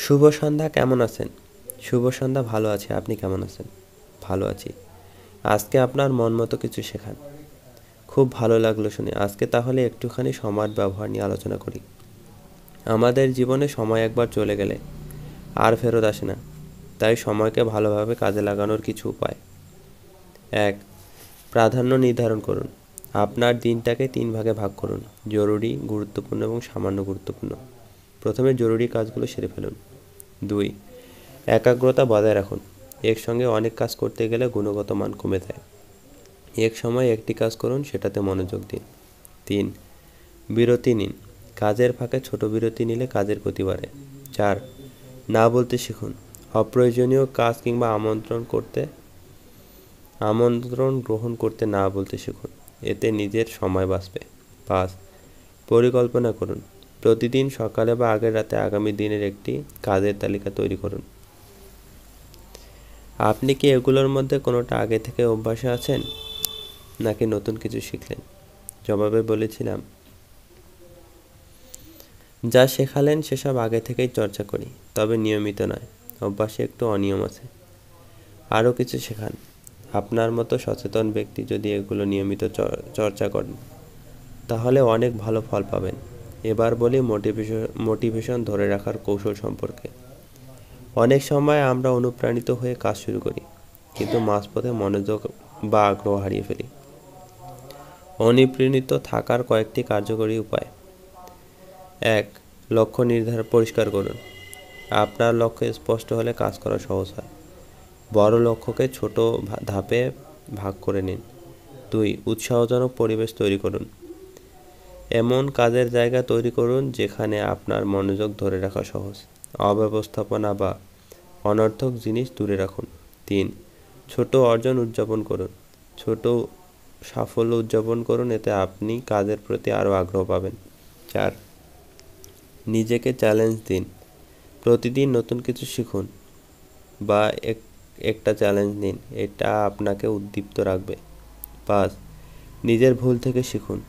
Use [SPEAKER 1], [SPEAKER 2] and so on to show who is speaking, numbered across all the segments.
[SPEAKER 1] শুভ সন্ধ্যা, কেমন আছেন? শুভ সন্ধ্যা, ভালো আছি। আপনি কেমন আছেন? ভালো আছি। আজকে আপনার মন মতো কিছু শেখান। খুব ভালো লাগলো শুনে। আজকে তাহলে একটুখানি সময়ের ব্যবহার নিয়ে আলোচনা করি। আমাদের জীবনে সময় একবার চলে গেলে আর ফেরত আসে না। তাই সময়কে ভালোভাবে কাজে লাগানোর কিছু উপায়। ১. প্রাধান্য নির্ধারণ করুন। আপনার দিনটাকে ৩ ভাগে ভাগ করুন। জরুরি, গুরুত্বপূর্ণ এবং সামান্য গুরুত্বপূর্ণ। প্রথমে জরুরি কাজগুলো সেরে ফেলুন। ২. একাগ্রতা বজায় রাখুন। একসঙ্গে অনেক কাজ করতে গেলে গুণগত মান কমে যায়। এক সময় একটি কাজ করুন, সেটাতে মনোযোগ দিন। ৩. বিরতি নিন। কাজের ফাঁকে ছোট বিরতি নিলে কাজের গতি বাড়ে। ৪. না বলতে শিখুন। অপ্রয়োজনীয় কাজ কিংবা আমন্ত্রণ গ্রহণ করতে না বলতে শিখুন। এতে নিজের সময় বাঁচবে। ৫. পরিকল্পনা করুন। প্রতিদিন সকালে বা আগের রাতে আগামী দিনের একটি কাজের তালিকা তৈরি করুন। আপনি কি এগুলোর মধ্যে কোনোটা আগে থেকে অভ্যাসে আছেন, নাকি নতুন কিছু শিখলেন? জবাবে বলেছিলাম, যা শেখালেন সেসব আগে থেকেই চর্চা করি, তবে নিয়মিত নয়। অভ্যাসে একটু অনিয়ম আছে। আরও কিছু শেখান। আপনার মতো সচেতন ব্যক্তি যদি এগুলো নিয়মিত চর্চা করেন, তাহলে অনেক ভালো ফল পাবেন। এবার বলি মোটিভেশন ধরে রাখার কৌশল সম্পর্কে। অনেক সময় আমরা অনুপ্রাণিত হয়ে কাজ শুরু করি, কিন্তু মাঝপথে মনোযোগ বা আগ্রহ হারিয়ে ফেলি। অনুপ্রাণিত থাকার কয়েকটি কার্যকরী উপায়। ১. লক্ষ্য নির্ধারণ পরিষ্কার করুন। আপনার লক্ষ্য স্পষ্ট হলে কাজ করা সহজ হয়। বড় লক্ষ্যকে ছোট ধাপে ভাগ করে নিন। ২. উৎসাহজনক পরিবেশ তৈরি করুন। এমন কাজের জায়গা তৈরি করুন যেখানে আপনার মনোযোগ ধরে রাখা সহজ। অব্যবস্থাপনা বা অনর্থক জিনিস দূরে রাখুন। ৩. ছোট অর্জন উদযাপন করুন। ছোট সাফল্য উদযাপন করুন, এতে আপনি কাজের প্রতি আরও আগ্রহ পাবেন। ৪. নিজেকে চ্যালেঞ্জ দিন। প্রতিদিন নতুন কিছু শিখুন বা একটা চ্যালেঞ্জ নিন, এটা আপনাকে উদ্দীপ্ত রাখবে। ৫. নিজের ভুল থেকে শিখুন।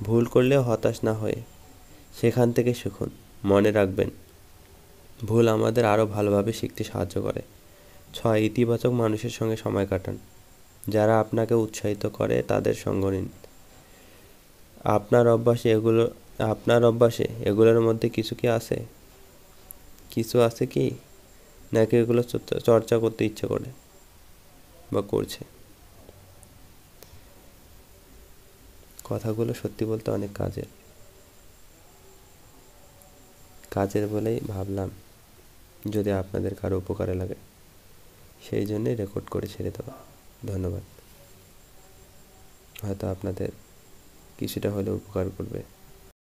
[SPEAKER 1] ভুল করলে হতাশ না হয়ে সেখান থেকে শিখুন। মনে রাখবেন, ভুল আমাদের আরও ভালোভাবে শিখতে সাহায্য করে। ৬. ইতিবাচক মানুষের সঙ্গে সময় কাটান। যারা আপনাকে উৎসাহিত করে তাদের সঙ্গ নিন। আপনার অভ্যাসে এগুলোর মধ্যে কিছু আছে কি, নাকি এগুলো চর্চা করতে ইচ্ছে করে বা করছে? কথাগুলো সত্যি বলতে অনেক কাজের বলেই ভাবলাম যদি আপনাদের কারো উপকারে লাগে, সেই জন্যই রেকর্ড করে ছেড়ে দেওয়া। ধন্যবাদ। হয়তো আপনাদের কিছুটা হলেও উপকার করবে।